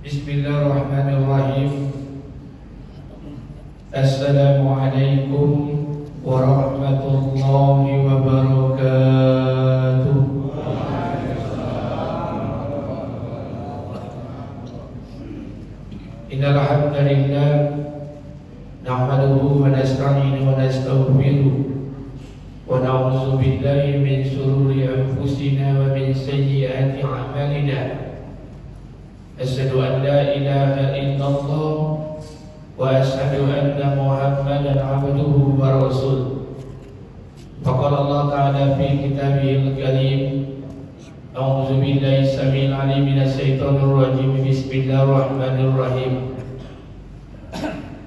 Bismillahirrahmanirrahim. Assalamualaikum warahmatullahi wabarakatuh. Innal hamdalillah nahmaduhu wa nasta'inuhu wa nastaghfiruh wa na'udzu billahi min shururi anfusina wa min sayyiati a'malina. Asyhadu an la ilaha illallah wa asyhadu anna Muhammadan abduhu wa rasuluh. Faqala Allah ta'ala fi kitabihil karim, a'udzu billahi samil alim minasy syaithanir rajim. Bismillahirrahmanirrahim.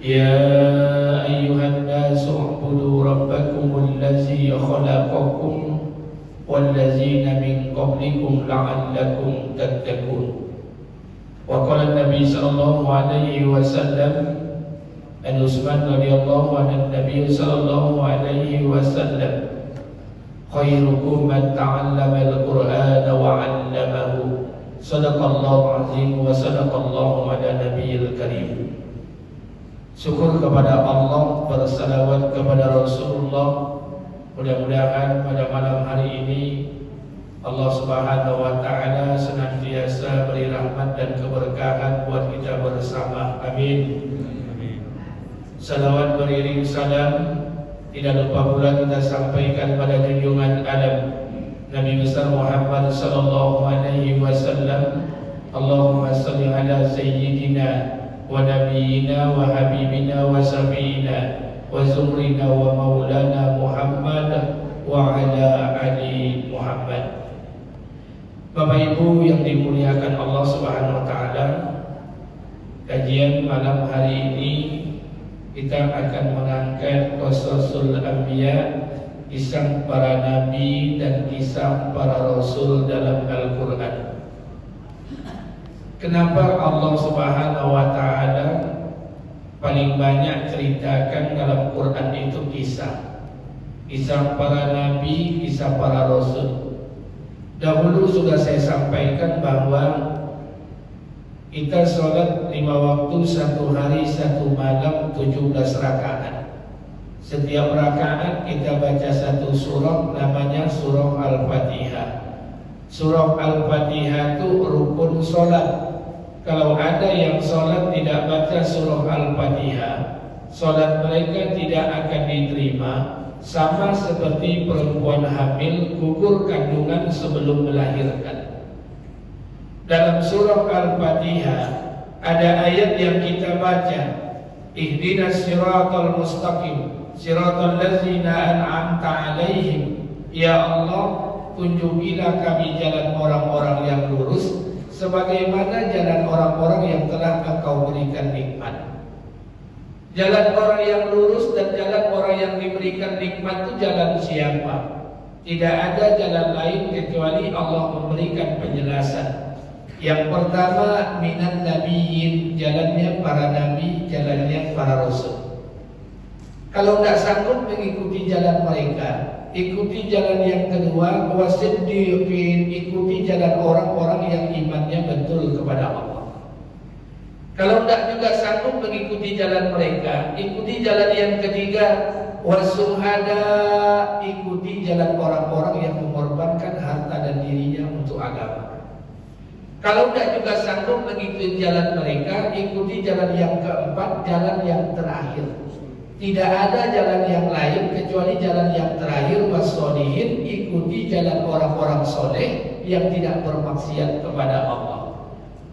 Ya ayyuhan nasu u'budu rabbakumul ladzi khalaqakum wal ladzina min qablikum la'allakum tattaqun. Wa qala Nabi sallallahu alaihi wasallam, an Utsman radhiyallahu anhu, Nabi sallallahu alaihi wasallam, khairukum man ta'allama al-Qur'ana wa 'allamahu. Shadaqallahu azim wa sadaqallahu ala nabiyil karim. Syukur kepada Allah, bersalawat kepada Rasulullah. Mudah-mudahan pada malam hari ini Allah Subhanahu wa ta'ala senantiasa beri rahmat dan keberkahan buat kita bersama. Amin. Salawat beriring salam tidak lupa pula kita sampaikan pada junjungan alam Nabi besar Muhammad sallallahu alaihi wasallam. Allahumma salli ala sayyidina wa nabiyyina wa habibina wa syafi'ina wa zumrina wa maulana Muhammad wa ala ali Muhammad. Bapak Ibu yang dimuliakan Allah Subhanahu wa taala, kajian malam hari ini kita akan mengangkat qasasul anbiya, kisah para nabi dan kisah para rasul dalam Al-Qur'an. Kenapa Allah Subhanahu wa taala paling banyak ceritakan dalam Quran itu kisah para nabi, kisah para rasul? Dahulu sudah saya sampaikan bahwa kita sholat 5 waktu, 1 hari 1 malam, 17 rakaat. Setiap rakaat kita baca 1 surah, namanya surah Al-Fatihah. Surah Al-Fatihah itu rukun sholat. Kalau ada yang sholat tidak baca surah Al-Fatihah, sholat mereka tidak akan diterima. Sama seperti perempuan hamil gugur kandungan sebelum melahirkan. Dalam surah Al-Fatihah ada ayat yang kita baca, ihdinas siratal mustaqim siratal ladzina an'amta alaihim. Ya Allah, tunjukilah kami jalan orang-orang yang lurus, sebagaimana jalan orang-orang yang telah Engkau berikan nikmat. Jalan orang yang lurus dan jalan orang yang diberikan nikmat itu jalan siapa? Tidak ada jalan lain kecuali Allah memberikan penjelasan. Yang pertama, minan nabiyyin, jalannya para nabi, jalannya para rasul. Kalau tidak sanggup mengikuti jalan mereka, ikuti jalan yang kedua, wasiddiqin, ikuti jalan orang-orang yang imannya betul kepada Allah. Kalau tidak juga sanggup mengikuti jalan mereka, ikuti jalan yang ketiga, wasuhada, ikuti jalan orang-orang yang mengorbankan harta dan dirinya untuk agama. Kalau tidak juga sanggup mengikuti jalan mereka, ikuti jalan yang keempat, jalan yang terakhir. Tidak ada jalan yang lain kecuali jalan yang terakhir, wassolihin, ikuti jalan orang-orang soleh yang tidak bermaksiat kepada Allah.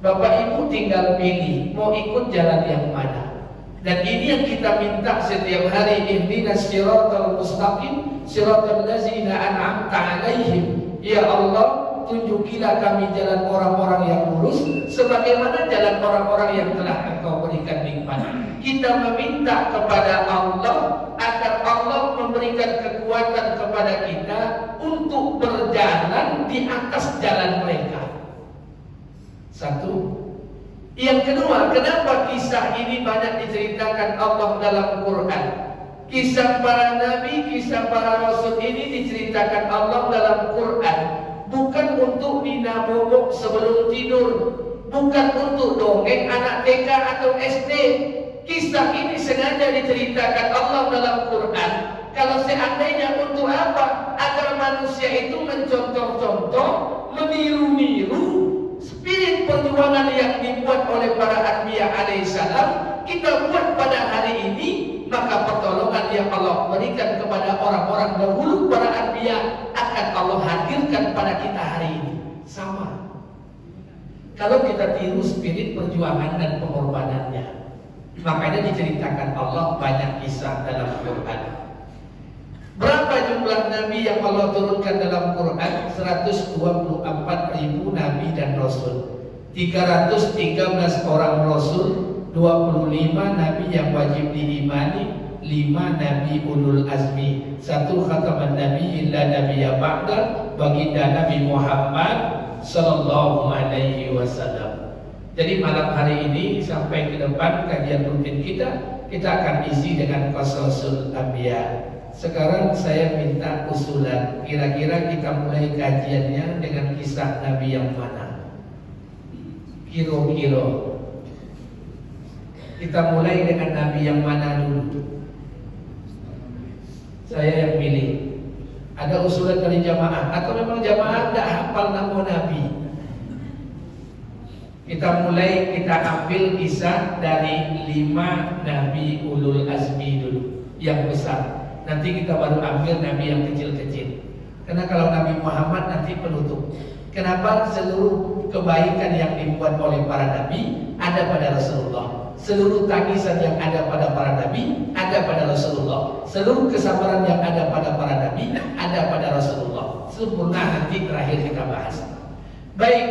Bapak Ibu tinggal pilih mau ikut jalan yang mana. Dan ini yang kita minta setiap hari, ihdinas siratal mustaqim siratal ladzina an'amta alaihim. Ya Allah, tunjukilah kami jalan orang-orang yang lurus, sebagaimana jalan orang-orang yang telah Engkau berikan nikmat. Kita meminta kepada Allah agar Allah memberikan kekuatan kepada kita untuk berjalan di atas jalan mereka. Satu. Yang kedua, kenapa kisah ini banyak diceritakan Allah dalam Quran? Kisah para nabi, kisah para rasul ini diceritakan Allah dalam Quran bukan untuk dinabobok sebelum tidur, bukan untuk dongeng anak TK atau SD. Kisah ini sengaja diceritakan Allah dalam Quran. Kalau seandainya untuk apa? Agar manusia itu mencontoh-contoh, meniru-niru spirit perjuangan yang dibuat oleh para anbiya alaihissalam, kita buat pada hari ini. Maka pertolongan yang Allah berikan kepada orang-orang dahulu para anbiya akan Allah hadirkan pada kita hari ini. Sama. Kalau kita tiru spirit perjuangan dan pengorbanannya, makanya diceritakan Allah banyak kisah dalam Quran. Berapa jumlah nabi yang Allah turunkan dalam Quran? 124.000 nabi dan rasul, 313 orang rasul, 25 nabi yang wajib diimani, 5 nabi ulul azmi, 1 khataman nabi illa nabiyya ba'da, baginda Nabi Muhammad sallallahu alaihi wasallam. Jadi malam hari ini sampai ke depan kajian rutin kita akan isi dengan qasasul anbiya. Sekarang saya minta usulan, kira-kira kita mulai kajiannya dengan kisah nabi yang mana? Kira-kira kita mulai dengan nabi yang mana dulu? Saya yang pilih. Ada usulan dari jamaah atau memang jamaah tidak hafal nama nabi? Kita mulai, kita ambil kisah dari 5 nabi ulul azmi dulu yang besar. Nanti kita baru ambil nabi yang kecil-kecil. Karena kalau Nabi Muhammad nanti penutup. Kenapa? Seluruh kebaikan yang dibuat oleh para nabi ada pada Rasulullah. Seluruh tangisan yang ada pada para nabi ada pada Rasulullah. Seluruh kesabaran yang ada pada para nabi ada pada Rasulullah. Sempurna nanti terakhir kita bahas. Baik,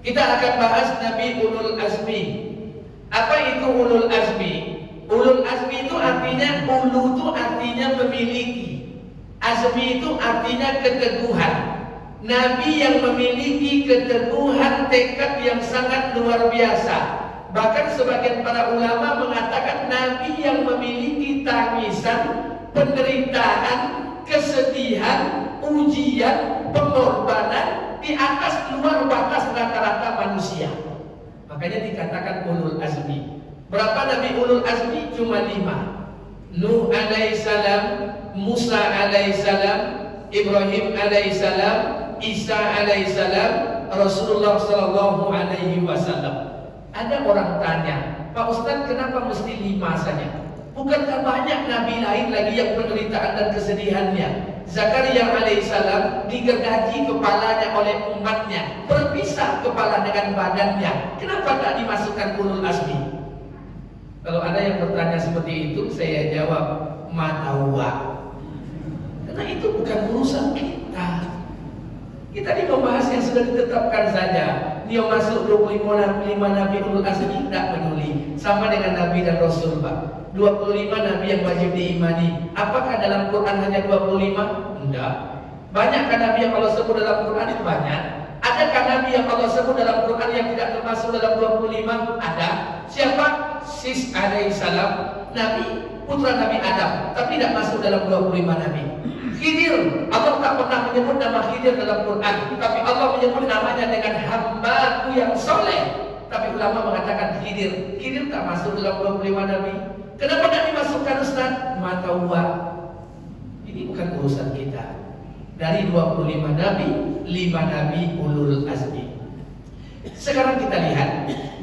kita akan bahas Nabi Ulul Azmi. Apa itu Ulul Azmi? Ulul Azmi itu artinya, ulu itu artinya memiliki, azmi itu artinya keteguhan. Nabi yang memiliki keteguhan tekad yang sangat luar biasa. Bahkan sebagian para ulama mengatakan Nabi yang memiliki tangisan, penderitaan, kesedihan, ujian, pengorbanan di atas luar batas rata-rata manusia. Makanya dikatakan ulul azmi. Berapa Nabi ulul azmi? Cuma 5. Nuh alaihissalam, Musa alaihissalam, Ibrahim alaihissalam, Isa alaihissalam, Rasulullah sallallahu alaihi wasallam. Ada orang tanya, Pak Ustadz, kenapa mesti 5 saja? Bukankah banyak nabi lain lagi yang penderitaan dan kesedihannya? Zakaria alaihissalam digergaji kepalanya oleh umatnya, berpisah kepala dengan badannya. Kenapa tak dimasukkan ulul azmi? Kalau ada yang bertanya seperti itu, saya jawab, matawa. Karena itu bukan urusan kita. Kita ini membahas yang sudah ditetapkan saja. Dia masuk 25 nabi ulul azmi, tidak peduli. Sama dengan nabi dan rasul, Pak. 25 nabi yang wajib diimani. Apakah dalam Quran hanya 25? Tidak. Banyakkah nabi yang Allah sebut dalam Quran? Banyak. Adakah nabi yang Allah sebut dalam Quran yang tidak termasuk dalam 25? Ada. Siapa? Sis alaihissalam, nabi, putra Nabi Adam, tapi tidak masuk dalam 25 nabi. Khidir, Allah tak pernah menyebut nama Khidir dalam Quran, tapi Allah menyebut namanya dengan hambaku yang soleh. Tapi ulama mengatakan Khidir tak masuk dalam 25 nabi. Kenapa tak dimasukkan, Ustaz? Mata uang. Ini bukan urusan kita. Dari 25 nabi, 5 nabi ulul azmi. Sekarang kita lihat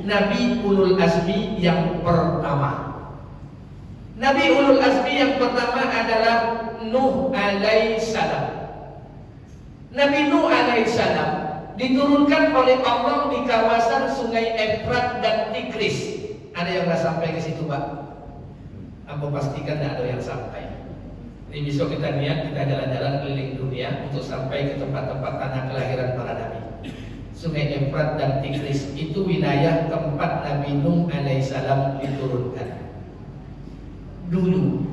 Nabi ulul azmi yang pertama. Nabi ulul azmi yang pertama adalah Nuh alaihissalam. Nabi Nuh alaihissalam diturunkan oleh Allah di kawasan Sungai Efrat dan Tigris. Ada yang nggak sampai ke situ, Pak? Aku pastikan tidak ada yang sampai. Ini besok kita niat, kita jalan-jalan keliling dunia untuk sampai ke tempat-tempat tanah kelahiran para nabi. Sungai Efrat dan Tigris itu wilayah tempat Nabi Nuh alaihissalam diturunkan. Dulu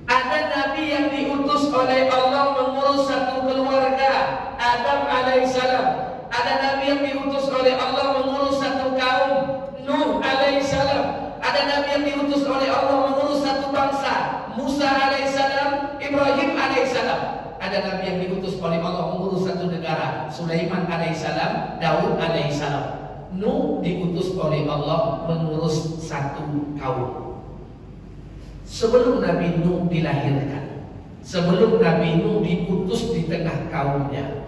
ada nabi yang diutus oleh Allah mengurus satu keluarga, Adam alaihissalam. Ada nabi yang diutus oleh Allah mengurus satu kaum, Nuh alaihissalam. Ada nabi yang diutus oleh Allah mengurus satu bangsa, Musa alaihissalam, Ibrahim alaihissalam. Ada nabi yang diutus oleh Allah mengurus satu negara, Sulaiman alaihissalam, Daud alaihissalam. Nuh diutus oleh Allah mengurus satu kaum. Sebelum Nabi Nuh dilahirkan, sebelum Nabi Nuh diutus di tengah kaumnya,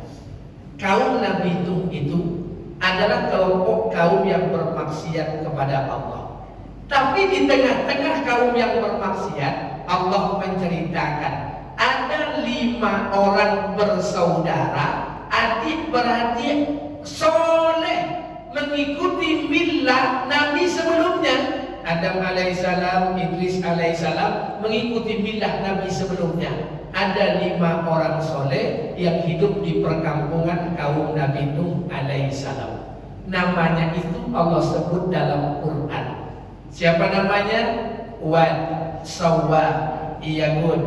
kaum Nabi Nuh itu adalah kelompok kaum yang bermaksiat kepada Allah. Tapi di tengah-tengah kaum yang bermaksiat, Allah menceritakan ada 5 orang bersaudara, adik-beradik soleh, mengikuti milah Nabi sebelumnya. Adam alaihissalam, Idris alaihissalam mengikuti milah Nabi sebelumnya. Ada 5 orang soleh yang hidup di perkampungan kaum Nabi Nuh alaihissalam. Namanya itu Allah sebut dalam Quran. Siapa namanya? Wad, Sawa, Iyagud,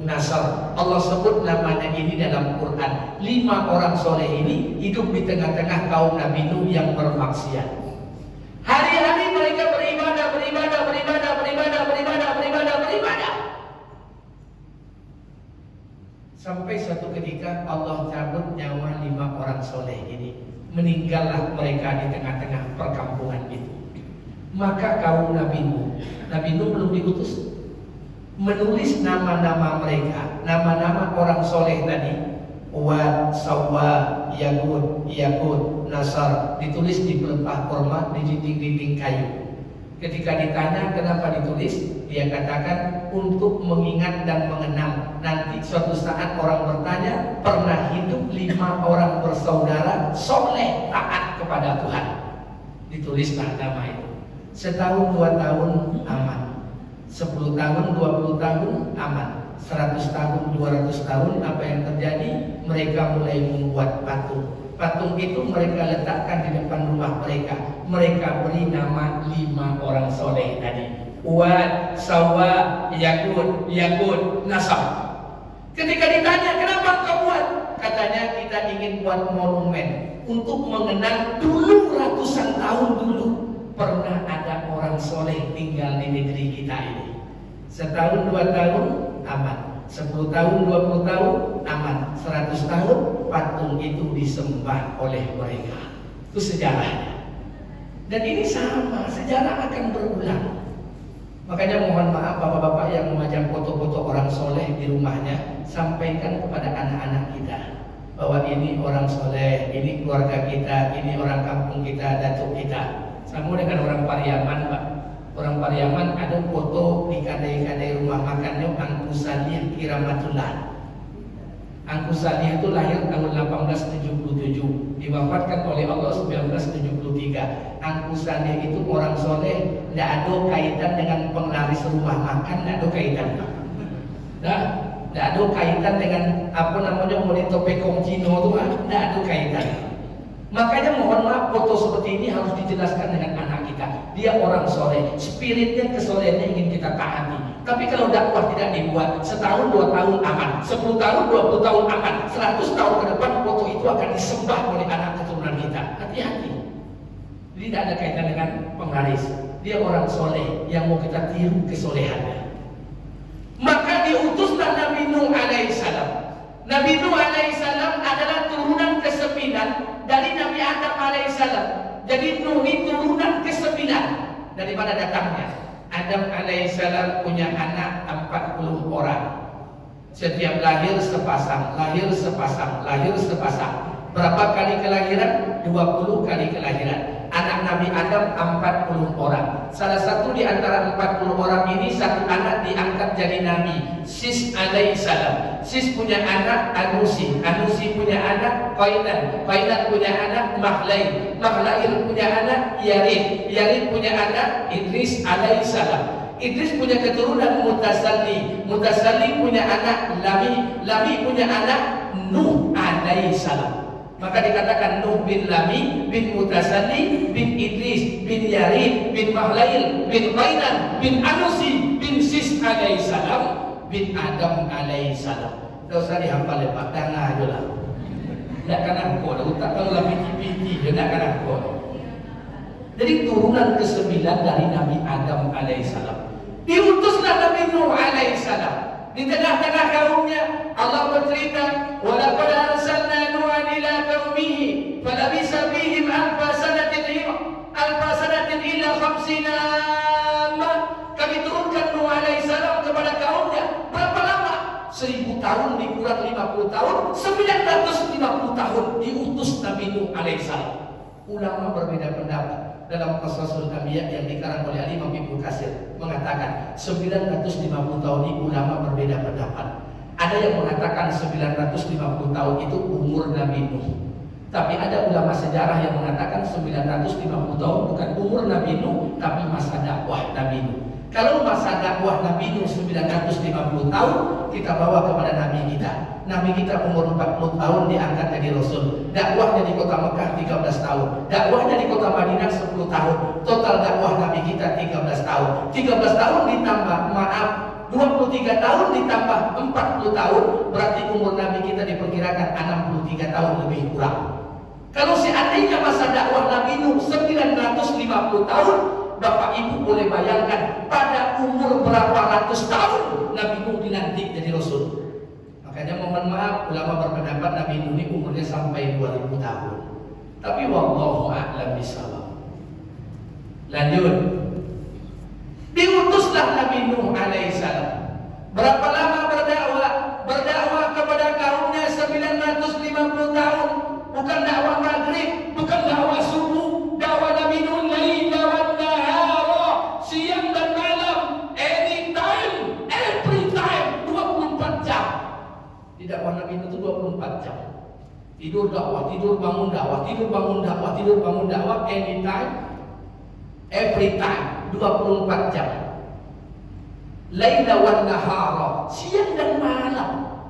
Nasr. Allah sebut namanya ini dalam Quran. 5 orang soleh ini hidup di tengah-tengah kaum Nabi Nuh yang bermaksiat. Hari-hari mereka beribadah. Sampai suatu ketika Allah cabut nyawa 5 orang soleh ini. Meninggallah mereka di tengah-tengah perkampungan itu. Maka kaum Nabi Nuh belum diutus, menulis nama-nama mereka, nama-nama orang soleh tadi, Wad, Sawa, Iyagud, Nasr, ditulis di pelepah kurma, di dinding-dinding kayu. Ketika ditanya kenapa ditulis, dia katakan untuk mengingat dan mengenang. Nanti suatu saat orang bertanya, pernah hidup 5 orang bersaudara soleh taat kepada Tuhan. Ditulislah nama itu. Setahun 2 tahun aman, 10 tahun 20 tahun aman, 100 tahun 200 tahun apa yang terjadi? Mereka mulai membuat patung. Patung itu mereka letakkan di depan rumah mereka. Mereka beri nama 5 orang soleh tadi, Wad, Sawa, Iyagud, Nasr. Ketika ditanya kenapa kau buat, katanya kita ingin buat monumen untuk mengenang dulu ratusan tahun dulu pernah ada orang soleh tinggal di negeri kita ini. Setahun 2 tahun aman, 10 tahun 20 tahun aman, 100 tahun patung itu disembah oleh mereka. Itu sejarahnya. Dan ini sama, sejarah akan berulang. Makanya mohon maaf bapak-bapak yang memajang foto-foto orang soleh di rumahnya, sampaikan kepada anak-anak kita bahwa ini orang soleh, ini keluarga kita, ini orang kampung kita, datuk kita. Sama dengan orang Pariaman, Pak. Orang Pariaman ada foto di kadai-kadai rumah makannya Angku Salih Kiramatullah. Angku Salih itu lahir tahun 1877, diwafatkan oleh Allah 1973. Angku Salih itu orang soleh, tidak ada kaitan dengan penglaris rumah makan, tidak ada kaitan. Tidak ada kaitan dengan apa namanya monito pekong Cino itu, tidak ada kaitan. Makanya mohon maaf, foto seperti ini harus dijelaskan dengan anak kita. Dia orang soleh, spiritnya, kesolehannya ingin kita taati. Tapi kalau dakwah tidak dibuat, setahun 2 tahun aman, 10 tahun 20 tahun aman, 100 tahun ke depan foto itu akan disembah oleh anak keturunan kita. Hati-hati. Jadi tidak ada kaitan dengan penglaris. Dia orang soleh yang mau kita tiru kesolehannya. Maka diutuslah Nabi Nuh alaihissalam. Nabi Nuh alaihissalam adalah turunan ke-9 dari Nabi Adam alaihissalam. Jadi Nuh ini turunan ke-9 daripada datangnya. Adam alaihissalam punya anak 40 orang. Setiap lahir sepasang, lahir sepasang, lahir sepasang. Berapa kali kelahiran? 20 kali kelahiran. Anak Nabi Adam 40 orang. Salah satu di antara 40 orang ini, satu anak diangkat jadi Nabi, Sis alaihissalam. Sis punya anak Anusi, Anusi punya anak Qainan, Qainan punya anak Mahlail, Mahlail punya anak Yarid, Yarid punya anak Idris alaihissalam. Idris punya keturunan Mutasalli, Mutasalli punya anak Lami, Lami punya anak Nuh alaihissalam. Maka dikatakan Nuh bin Lami, bin Mutasalli, bin Idris, bin Yarid, bin Mahlail, bin Qainan, bin Anusi, bin Sis alaihissalam, bin Adam alaihissalam. Tak usah dihafal ya Pak, dana aja lah. Tidak kan aku, tak kalau lah piti-piti, tidak kan aku. Jadi turunan ke-9 dari Nabi Adam alaihissalam. Diutuslah Nabi Nuh alaihissalam. Di tengah-tengah kaumnya Allah bercerita, "Walaqad arsalna Nuhan ila qaumihi falabisa fihim alfa khamsina amma. Kami turunkan Nuh alaihissalam kepada kaumnya. Berapa lama? 1000 tahun dikurang 50 tahun, 950 tahun diutus Nabi Nuh alaihissalam. Ulama berbeda pendapat. Dalam Qasasul Anbiya yang dikarang oleh Imam Ibnu Katsir mengatakan 950 tahun ini ulama berbeda pendapat. Ada yang mengatakan 950 tahun itu umur Nabi Nuh. Tapi ada ulama sejarah yang mengatakan 950 tahun bukan umur Nabi Nuh, tapi masa dakwah Nabi Nuh. Kalau masa dakwah Nabi Nuh 950 tahun, kita bawa kepada Nabi kita. Nabi kita umur 40 tahun diangkat jadi Rasul. Dakwahnya di kota Mekah 13 tahun. Dakwahnya di kota Madinah 10 tahun. Total dakwah Nabi kita 13 tahun. 13 tahun ditambah, 23 tahun ditambah 40 tahun. Berarti umur Nabi kita diperkirakan 63 tahun lebih kurang. Kalau seandainya masa dakwah Nabi Nuh 950 tahun, Bapak Ibu boleh bayangkan pada umur berapa ratus tahun Nabi Nuh dilantik jadi Rasul. Makanya mohon maaf, ulama berpendapat Nabi Nuh ini umurnya sampai 2000 tahun. Tapi wallahu a'lam bishawab. Lanjut. Diutuslah Nabi Nuh alaihissalam. Berapa lama berdakwah? Berdakwah kepada kaumnya 950 tahun. Bukan dakwah maghrib, bukan dakwah subuh. Dakwah Nabi Nuh laila wan nahara, siang dan malam, anytime, every time, 24 jam. Di dakwah Nabi itu 24 jam. Tidur dakwah, tidur bangun dakwah, tidur bangun dakwah, tidur bangun dakwah, anytime, every time, 24 jam. Laila wan nahara, siang dan malam.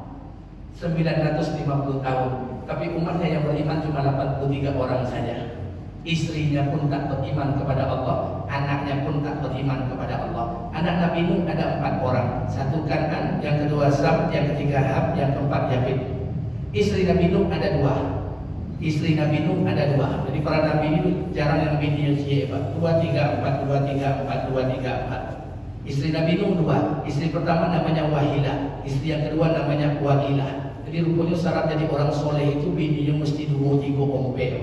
950 tahun. Tapi umatnya yang beriman cuma 83 orang saja. Istrinya pun tak beriman kepada Allah, anaknya pun tak beriman kepada Allah. Anak Nabi Nuh ada 4 orang. Satu Kan'an, yang kedua Sam, yang ketiga Ham, yang keempat Yafid. Istri Nabi Nuh ada 2. Istri Nabi Nuh ada 2. Jadi para Nabi ini jarang yang bini usia 2, 3, 4, 2, 3, 4, 2, 3, 4. Istri Nabi Nuh 2. Istri pertama namanya Wahilah. Istri yang kedua namanya Wagilah. Jadi rupanya syarat jadi orang soleh itu bininya mesti 2-3 ompe.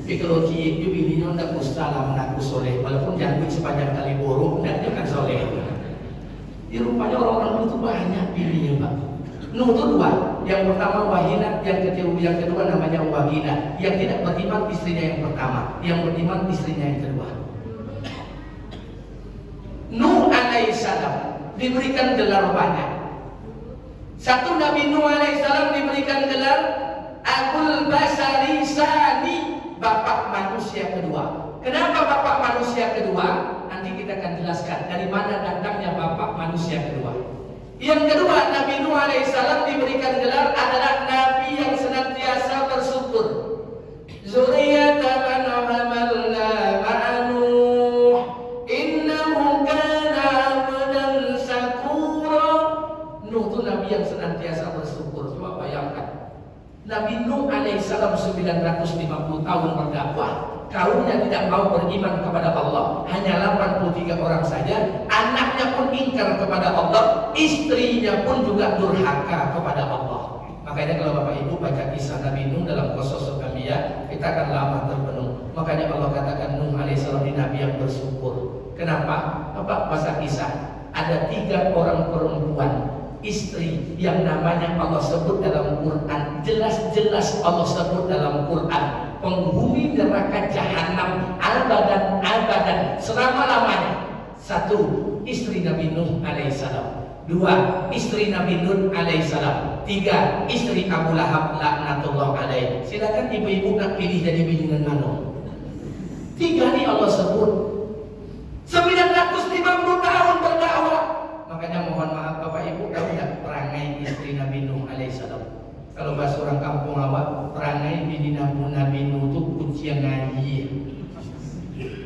Tapi kalau itu bininya tidak mustalah mengaku soleh, walaupun jangkut sepanjang kali borong, tidak dia kan soleh. Di rupanya orang-orang itu banyak bininya, Pak. Nuh itu 2. Yang pertama Wahilah, yang kedua namanya Wagilah. Yang tidak beriman istrinya yang pertama, yang beriman istrinya yang kedua. Nuh alaihissalam diberikan gelar banyak. Satu, Nabi Nuh alaihissalam diberikan gelar Abul Basari Sani, bapak manusia kedua. Kenapa bapak manusia kedua? Nanti kita akan jelaskan dari mana datangnya bapak manusia kedua. Yang kedua, Nabi Nuh alaihissalam diberikan gelar adalah Nabi yang senantiasa bersyukur. Zuriyatan man hamalna ma'anu innahu kana abdan syakura. Nuh itu Nabi yang senantiasa bersyukur. Coba bayangkan, Nabi Nuh alaihissalam 950 tahun berdakwah, kaumnya tidak mau beriman kepada Allah, hanya 83 orang saja. Anaknya pun ingkar kepada Allah, istrinya pun juga durhaka kepada Allah. Makanya kalau Bapak Ibu baca kisah Nabi Nuh dalam Qasasul Anbiya, kita akan lama terpenuh. Makanya Allah katakan Nuh alaihissalam ini Nabi yang bersyukur. Kenapa? Apa bahasa kisah? Ada 3 orang perempuan istri yang namanya Allah sebut dalam Quran, jelas-jelas Allah sebut dalam Quran, penghuni neraka jahanam abadan selama-lamanya. 1, istri Nabi Nuh alaihissalam. 2, istri Nabi Nuh alaihissalam. 3, istri Abu Lahab laknatullah alaih. Silakan ibu-ibu nak pilih jadi bini mana. 3 ini Allah sebut. 950 tahun berdakwah. Makanya mohon maaf Bapak Ibu, tahu tidak perangai istri Nabi Nuh alaihissalam? Kalau bahasa orang kampung awak, perangai bini Nabi Nuh itu kunci yang ngaji.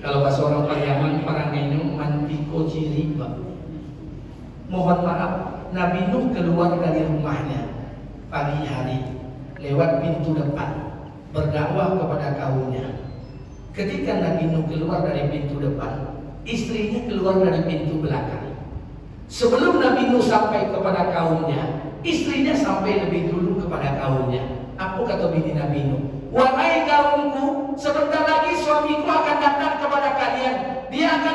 Kalau bahasa orang Pariaman, perangainya mantiko ciri, Pak. Mohon maaf, Nabi Nuh keluar dari rumahnya pagi hari lewat pintu depan berdakwah kepada kaumnya. Ketika Nabi Nuh keluar dari pintu depan, istrinya keluar dari pintu belakang. Sebelum Nabi Nuh sampai kepada kaumnya, istrinya sampai lebih dulu kepada kaumnya. Apa kata bini Nabi Nuh? Wahai kaumku, sebentar lagi suamiku akan datang kepada kalian. Dia akan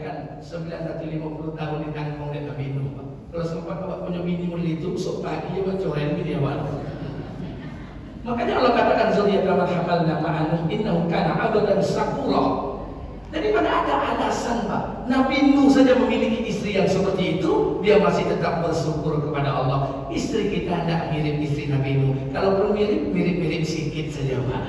bayangkan 950 tahun ditanggung oleh Nabi Nuh. Kalau sempat awak punya bini mulai itu besok pagi awak coren bini awak. Makanya Allah katakan zuriyatan man hamalna ma'a Nuh innahu kana 'abdan syakura. Jadi mana ada alasan Pak, Nabi Nuh saja memiliki istri yang seperti itu, dia masih tetap bersyukur kepada Allah. Istri kita tidak mirip istri Nabi Nuh. Kalau perlu mirip sedikit saja Pak.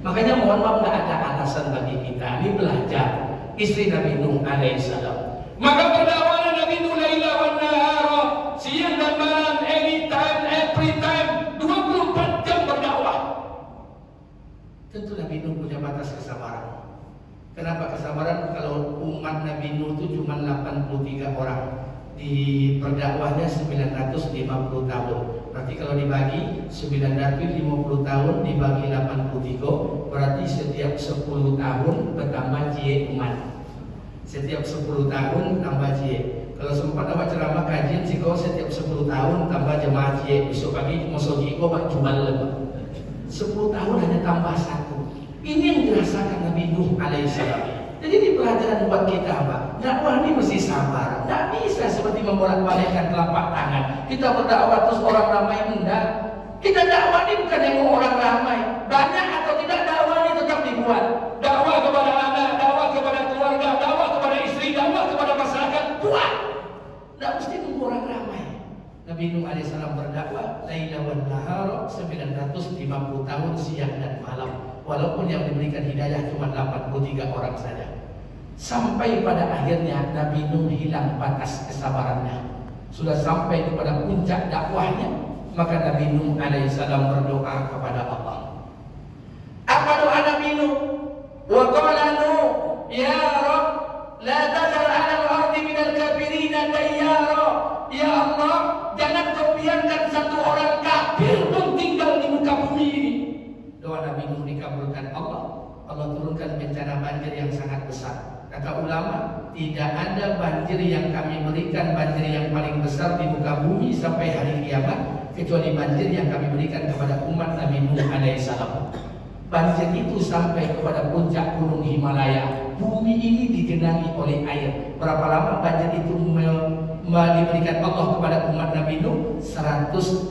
Makanya mohon maaf, tidak ada alasan bagi kita. Ini belajar istri Nabi Nuh alaihissalam. Maka berdakwahlah Nabi Nuh laila wan nahara, siang dan malam, anytime, every time, 24 jam berdakwah. Tentu Nabi Nuh punya batas kesabaran. Kenapa kesabaran? Kalau umat Nabi Nuh itu cuma 83 orang, di berdakwahnya 950 tahun. Berarti kalau dibagi 950 tahun dibagi 83, berarti setiap 10 tahun bertambah jie umat. Setiap 10 tahun tambah jie. Kalau sempat awak ceramah kajian siko setiap 10 tahun tambah jemaah jie. Besok pagi masuk jiko bak jual lebih. 10 tahun hanya tambah 1. Ini yang dirasakan Nabi Nuh alaihissalam. Jadi ini pelajaran buat kita Pak. Dakwah ini mesti sabar. Tidak bisa seperti membolak-balikkan telapak tangan. Kita berdakwah terus orang ramai enggak. Kita dakwah ini bukan yang orang ramai. Banyak atau tidak dakwah ini tetap dibuat. Dakwah kepada anak, dakwah kepada keluarga, dakwah kepada istri, dakwah kepada masyarakat. Buat. Tidak mesti nunggu orang ramai. Nabi Nuh alaihissalam berdakwah laila wan nahara 950 tahun siang dan malam. Walaupun yang diberikan hidayah cuma 83 orang saja. Sampai pada akhirnya Nabi Nuh hilang batas kesabarannya. Sudah sampai kepada puncak dakwahnya, maka Nabi Nuh alaihissalam berdoa kepada Allah. Apa doa Nabi Nuh? Wa qala Nuh, ya Rabb, la tazar 'ala al-ardi minal kafirina dayyara. Ya Allah, jangan kau biarkan satu orang kafir pun tinggal di muka bumi ini. Doa Nabi Nuh dikabulkan Allah. Allah turunkan bencana banjir yang sangat besar. Kata ulama, tidak ada banjir yang kami berikan, banjir yang paling besar di muka bumi sampai hari kiamat, kecuali banjir yang kami berikan kepada umat Nabi Nuh alaihissalam. Banjir itu sampai kepada puncak gunung Himalaya. Bumi ini digenangi oleh air. Berapa lama banjir itu diberikan Allah kepada umat Nabi Nuh? 160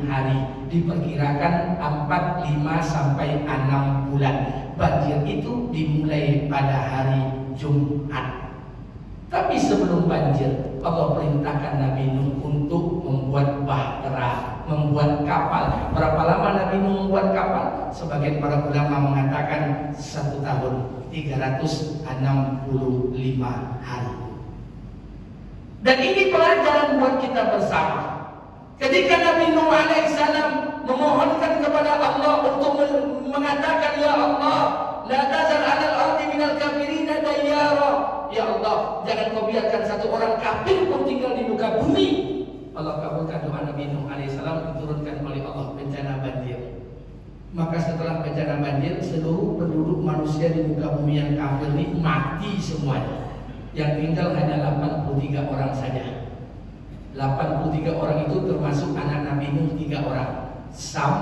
hari. Diperkirakan 4, 5 sampai 6 bulan. Banjir itu dimulai pada hari Jumat. Tapi sebelum banjir, Allah perintahkan Nabi Nuh untuk membuat bahtera, membuat kapal. Berapa lama Nabi Nuh membuat kapal? Sebagian para ulama mengatakan 1 tahun, 365 hari. Dan ini pelajaran buat kita bersama. Ketika Nabi Nuh alaihissalam memohonkan kepada Allah untuk mengatakan, ya Allah, la tazar 'alal ardi minal kafirina dayyara. Ya Allah, jangan kau biarkan satu orang kafir pun tinggal di muka bumi. Allah kabulkan doa Nabi Nuh alaihissalam, diturunkan oleh Allah bencana banjir. Maka setelah bencana banjir, seluruh penduduk manusia di muka bumi yang kafir ini mati semuanya. Yang tinggal hanya 83 orang saja. 83 orang itu termasuk anak Nabi Nuh 3 orang, Sam,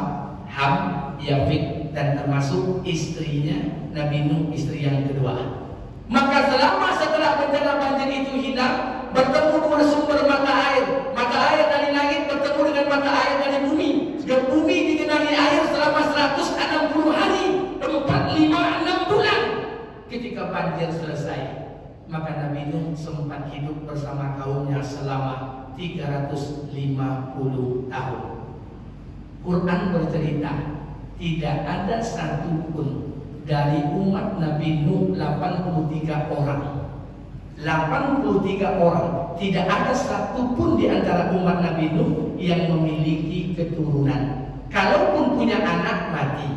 Ham, Yafid, dan termasuk istrinya Nabi Nuh, istri yang kedua. Maka setelah bencana banjir itu hilang, bertemu dua sumber mata air dari langit bertemu dengan mata air dari bumi. Dan bumi digenangi air selama 160 hari, 4, 5, 6 bulan. Ketika banjir selesai, maka Nabi Nuh sempat hidup bersama kaumnya selama 350 tahun. Quran bercerita, tidak ada satupun dari umat Nabi Nuh 83 orang. 83 orang, tidak ada satupun di antara umat Nabi Nuh yang memiliki keturunan. Kalaupun punya anak mati,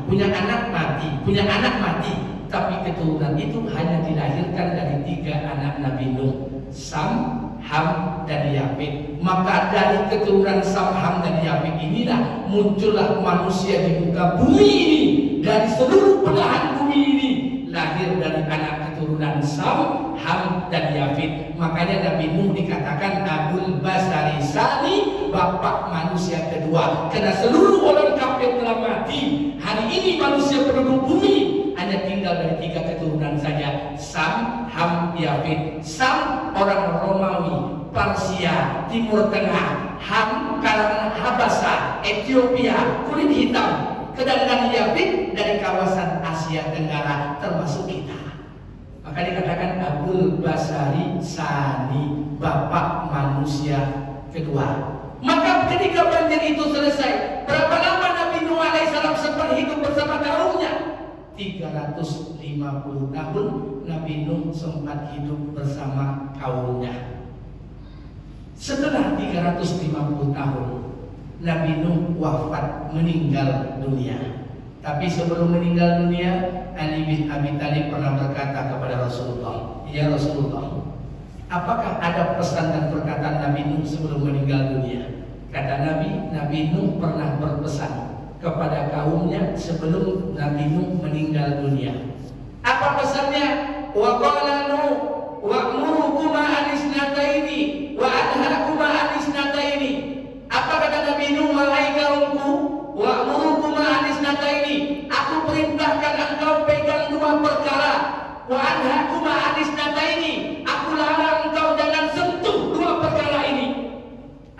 tapi keturunan itu hanya dilahirkan dari 3 anak Nabi Nuh, Sam, Ham, dan Yafid. Maka dari keturunan Sam, Ham, dan Yafid inilah muncullah manusia di muka bumi ini. Dari seluruh belahan bumi ini lahir dari anak keturunan Sam, Ham, dan Yafid. Makanya Nabi Nuh dikatakan Abul Basari Sani, bapak manusia kedua. Karena seluruh orang kafir telah mati. Hari ini manusia penduduk bumi hanya hanya tinggal dari 3 keturunan saja, Sam, Ham, Yafid. Sam orang Romawi, Persia, Timur Tengah. Ham kalangan Habasa, Ethiopia, kulit hitam. Sedangkan Yafid dari kawasan Asia Tenggara, termasuk kita. Maka dikatakan Abul Basari Sani, bapak manusia kedua. Maka ketika banjir itu selesai, berapa lama Nabi Nuh alaihissalam sempat hidup bersama kaumnya? 350 tahun Nabi Nuh sempat hidup bersama kaumnya. Setelah 350 tahun Nabi Nuh wafat, meninggal dunia. Tapi sebelum meninggal dunia, Ali bin Abi Thalib pernah berkata kepada Rasulullah, "Ya Rasulullah, apakah ada pesan dan perkataan Nabi Nuh sebelum meninggal dunia?" Kata Nabi, Nabi Nuh pernah berpesan kepada kaumnya sebelum Nabi Nuh meninggal dunia. Apa pesannya? Wa qala Nuh wa'murukuma anisnataini wa anhakuma anisnataini. Apa kata Nabi Nuh? Wahai kaumku, wa'murukuma anisnataini, aku perintahkan engkau pegang 2 perkara. Wa anhakuma anisnataini, aku larang engkau jangan sentuh 2 perkara ini.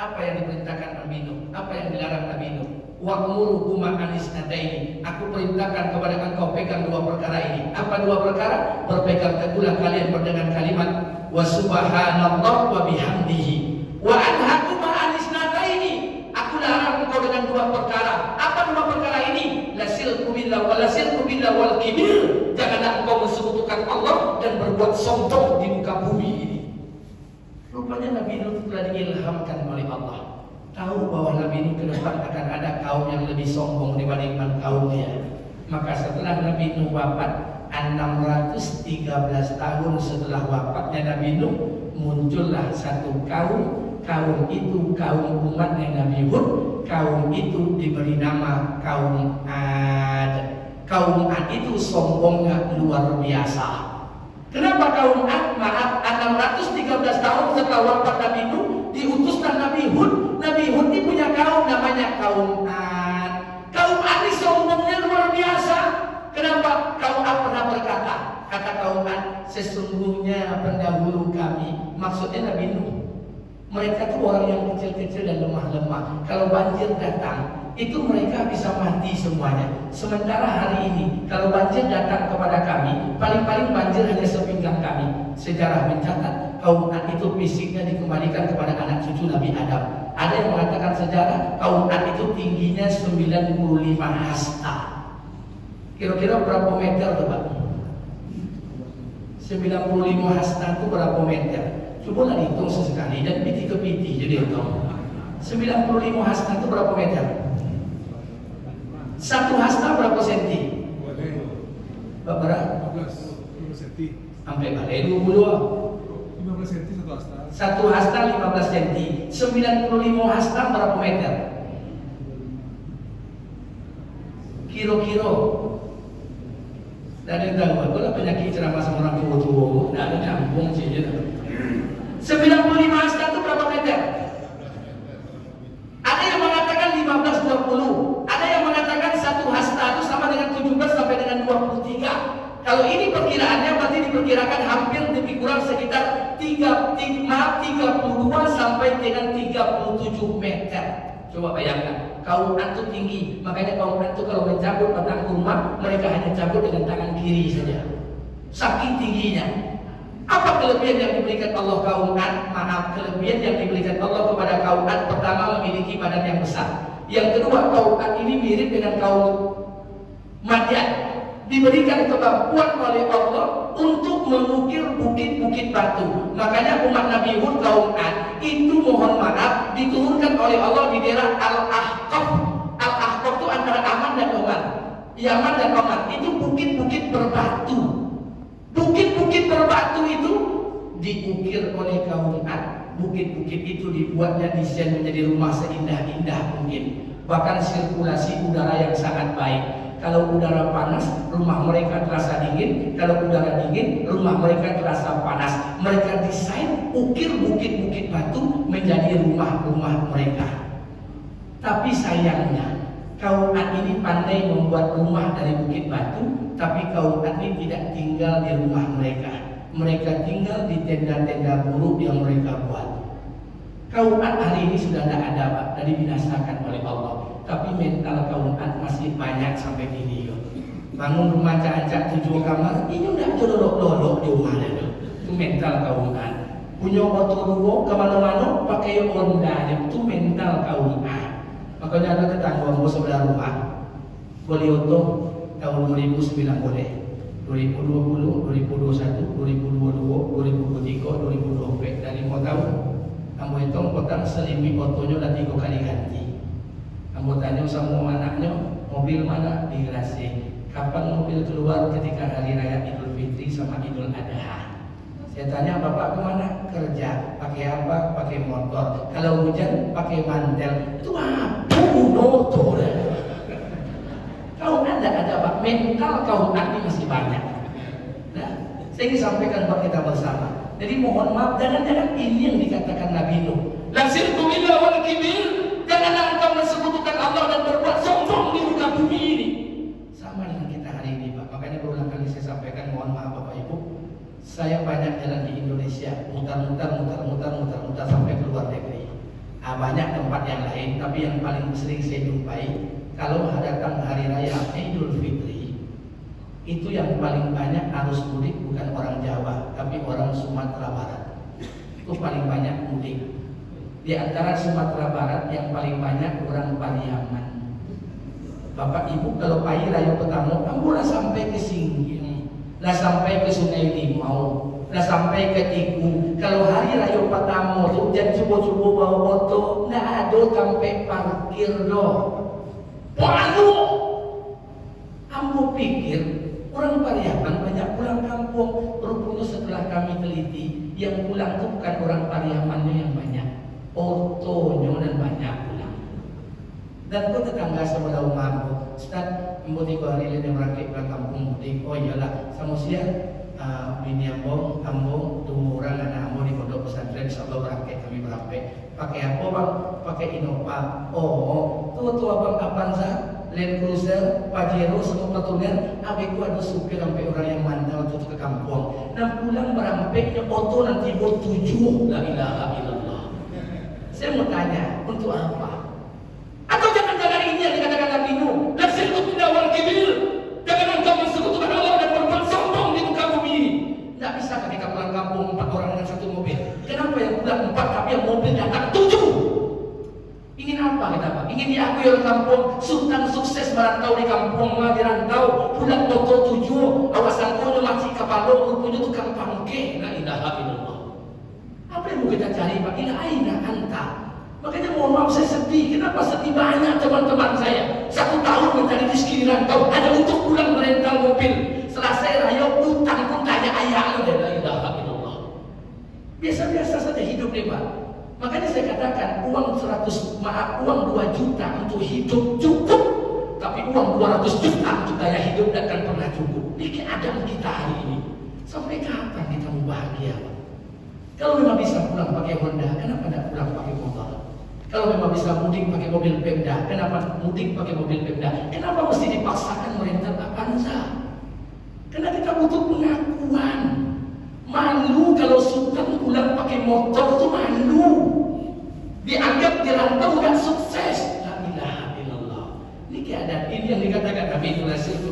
Apa yang diperintahkan Nabi Nuh? Apa yang dilarang Nabi Nuh? Wa'murukuma anisnataini, aku perintahkan kepada engkau pegang 2 perkara ini. Apa 2 perkara? Berpegang teguhlah kalian dengan kalimat wa subhanallah wa bihamdihi. Wa anhakuma anisnataini, aku larang engkau dengan 2 perkara. Apa 2 perkara ini? Lasilku billah wa lasilku billah wal kibir. Janganlah engkau mensekutukan Allah dan berbuat sombong di muka bumi ini. Rupanya Nabi Nuh telah diilhamkan oleh Allah, tahu bahwa Nabi Nuh ke depan akan ada kaum yang lebih sombong dibandingkan kaumnya. Maka setelah Nabi Nuh wafat, 613 tahun setelah wafatnya Nabi Nuh, muncullah satu kaum. Kaum itu kaum umatnya Nabi Hud. Kaum itu diberi nama kaum Ad. Kaum Ad itu sombongnya luar biasa. Kenapa kaum Ad? Maaf, 613 tahun setelah wafat Nabi Nuh, diutuslah Nabi Hud. Nabi Hud ini punya kaum namanya kaum Ad. Kaum Ad ini sombongnya luar biasa. Kenapa? Kaum Ad pernah berkata, kata kaum Ad, sesungguhnya pendahulu kami, maksudnya Nabi Nuh, mereka itu orang yang kecil-kecil dan lemah-lemah. Kalau banjir datang, itu mereka bisa mati semuanya. Sementara hari ini, kalau banjir datang kepada kami, paling-paling banjir hanya sepinggang kami. Sejarah mencatat, kaum Ad itu fisiknya dikembalikan kepada anak cucu Nabi Adam. Ada yang mengatakan sejarah, kaum Ad itu tingginya 95 hasta. Kira-kira berapa meter tuh Pak? 95 hasta itu berapa meter? Coba dihitung sesekali dan piti ke piti jadi hitung. 95 hasta itu berapa meter? 1 hasta berapa senti? Berapa? 15 senti. Sampai balik 22. 15 senti 1 hasta. 1 hasta 15 senti. 95 hasta berapa meter? Kilo-kilo. Tidak ada yang tahu. Aku lah penyakit ceramah sama orang tua-tua. Tidak ada nyambung sih. 95 hasta itu berapa meter? Ada yang mengatakan 15-20. Ada yang mengatakan 1 hasta itu sama dengan 17 sampai dengan 23. Kalau ini perkiraannya berarti diperkirakan hampir lebih kurang sekitar 32 sampai dengan 37 meter. Coba bayangkan, kaum Ad itu tinggi. Makanya kaum Ad itu kalau mencabut batang kurma, mereka hanya cabut dengan tangan kiri saja. Saking tingginya. Apa kelebihan yang diberikan Allah kaum Ad? Maaf, kelebihan yang diberikan Allah kepada kaum Ad, pertama memiliki badan yang besar. Yang kedua, kaum Ad ini mirip dengan kaum Madian. Diberikan kemampuan oleh Allah untuk mengukir bukit-bukit batu. Makanya umat Nabi Hud kaum Ad itu mohon maaf diturunkan oleh Allah di daerah Al-Ahqaf. Al-Ahqaf itu antara Yaman dan Oman. Yaman dan Oman itu bukit-bukit berbatu. Bukit-bukit berbatu itu diukir oleh kaum Ad. Bukit-bukit itu dibuatnya desain menjadi rumah seindah-indah mungkin. Bahkan sirkulasi udara yang sangat baik. Kalau udara panas, rumah mereka terasa dingin. Kalau udara dingin, rumah mereka terasa panas. Mereka desain ukir bukit-bukit batu menjadi rumah-rumah mereka. Tapi sayangnya, Kaum Ad ini pandai membuat rumah dari bukit batu, tapi kaum Ad ini tidak tinggal di rumah mereka. Mereka tinggal di tenda-tenda buruk yang mereka buat. Kaum Ad hari ini sudah tidak ada, Pak, dan dibinasakan oleh Allah. Tapi mental kaum Ad masih banyak sampai kini. Bangun rumah cak-cak 7 kamar, ini udah jodok-jodok di rumah itu mental kaum Ad. Punya motor dua kemana-mana pakai Honda, itu mental kaum Ad. Makanya ada tetangga mau sebelah rumah boleh untung tahun 2009 boleh, 2020, 2021, 2022, 2023, 2024 dari mau tahu. Kamu hitung potang selimi otonya udah 3 kali ganti. Kamu tanya sama anaknya mobil mana di garasi. Kapan mobil keluar ketika hari raya Idul Fitri sama Idul Adha? Saya tanya bapak kemana? Kerja. Pakai apa? Pakai motor. Kalau hujan pakai mantel. Itu apa? Motor. Kaum Anda ada Pak, mental kaum Anda masih banyak. Nah, saya ingin sampaikan buat kita bersama. Jadi mohon maaf, jangan-jangan ini yang dikatakan Nabi Nuh. Lasirku illa wal kibir. Janganlah engkau mensekutukan Allah dan berbuat sombong di muka bumi ini. Sama dengan kita hari ini, Pak. Makanya berulang kali saya sampaikan, mohon maaf Bapak Ibu. Saya banyak jalan di Indonesia, mutar-mutar sampai ke luar negeri. Banyak tempat yang lain, tapi yang paling sering saya jumpai kalau datang hari raya Idul Fitri, itu yang paling banyak arus mudik bukan orang Jawa, tapi orang Sumatera Barat. Itu paling banyak mudik. Di antara Sumatera Barat yang paling banyak orang Pariaman. Bapak Ibu kalau pagi raya pertama, ambulah sampai ke Singging, lah sampai ke Sungai Limau, lah sampai ke Tiku. Kalau hari raya pertama tu jam subuh-subuh bawa motor, nggak ada sampai parkir doh. Palu. Ambo pikir orang Pariaman banyak pulang kampung. Rupanya setelah kami teliti, yang pulang tu bukan orang Pariamannya yang banyak, otonya dan banyak pulang. Dan kau tetangga sebelah rumahmu, Ustaz, ambo 3 hari ini merangkik pulang kampung mudik. Oh iyalah, sama siang. Bini ambo 2 orang anak ambo di pondok pesantren, insyaallah berangkat kami berangkat. Pakai apa bang? Pakai Innova. Oh, tuh abang Avanza, Land Cruiser, Pajero, semua platoner. Abiku ada supir sampai orang yang mandau untuk ke kampung. Dan pulang berampeknya oto nanti buat 7. La ilaha illallah. Saya mau tanya, untuk apa? Atau jangan-jangan ini yang dikatakan Nabi Nuh, lasirku illa wal kibir. Jangan engkau mensekutukan Allah dan berbuat sombong di muka bumi ini. Tidak bisa ketika pulang kampung 4 orang dengan 1 mobil. Kenapa yang pulang 4 tapi yang mobilnya akan 7? Ingin apa kita Pak? Ingin diakui orang kampung, sultan sukses merantau di kampung, dirantau, pulang motor 7, awasan kono masih kapalo, rupanya tukang pangke. La ilaha illallah. Apa yang mau kita cari Pak? Ila aina anta. Makanya mohon maaf saya sedih. Kenapa sedih? Banyak teman-teman saya 1 tahun mencari rezeki rantau hanya untuk pulang merental mobil. Selesai raya utang pun tanya ayah. La ilaha illallah. Biasa-biasa saja hidup nih Pak. Makanya saya katakan uang 2 juta untuk hidup cukup, tapi uang 200 juta untuk gaya hidup tidak akan pernah cukup. Ini keadaan kita hari ini. Sampai kapan kita mau bahagia Pak? Kalau memang bisa pulang pakai Honda, kenapa tidak pulang pakai motor? Kalau memang bisa mudik pakai mobil Pemda, kenapa mudik pakai mobil Pemda? Kenapa mesti dipaksakan merental Avanza? Karena kita butuh pengakuan. Malu kalau sultan pulang pakai motor itu malu. Dianggap dirantau nggak sukses. La ilaha illallah. Ini keadaan ini yang dikatakan Nabi lasirku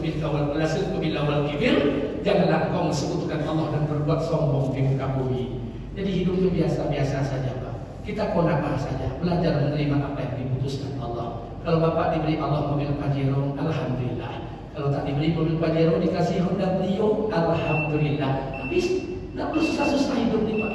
bil awal kibir. Janganlah engkau mensekutukan Allah dan berbuat sombong di muka bumi. Jadi hidup itu biasa-biasa saja Pak. Kita kona'ah saja, belajar menerima apa yang diputuskan Allah. Kalau Bapak diberi Allah mobil Pajero, alhamdulillah. Kalau tak diberi mobil Pajero, dikasih Honda Brio, alhamdulillah. Habis, tidak perlu susah-susah hidup nih Pak.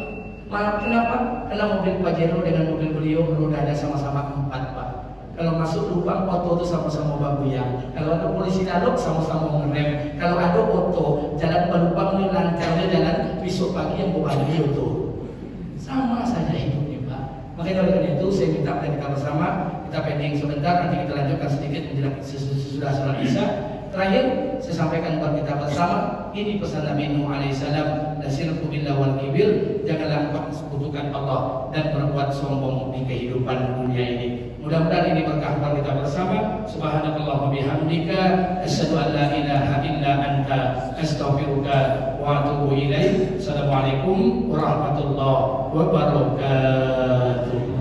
Kenapa? Karena mobil Pajero dengan mobil Brio rodanya sama-sama 4 Pak. Kalau masuk lubang oto itu sama-sama babuyang. Kalau ada polisi lalok sama-sama ngerem. Kalau ada oto jalan berlubang ini lancarnya jalan besok pagi yang bawa Brio tuh. Sama saja hidupnya Pak. Makanya oleh karena itu saya minta kepada kita bersama, kita pending sebentar, nanti kita lanjutkan sedikit menjelang sesudah sholat Isya. Terakhir saya sampaikan buat kita bersama, ini pesan Nabi Nuh alaihissalam, lasirku billah wal kibir. Janganlah engkau mensekutukan Allah dan berbuat sombong di kehidupan dunia ini. Mudah-mudahan ini berkah buat kita bersama. Subhanallah. subhanakallahumma bihamdika asyhadu an la ilaha illa anta astaghfiruka wa atubu ilaik. Assalamualaikum warahmatullahi wabarakatuh.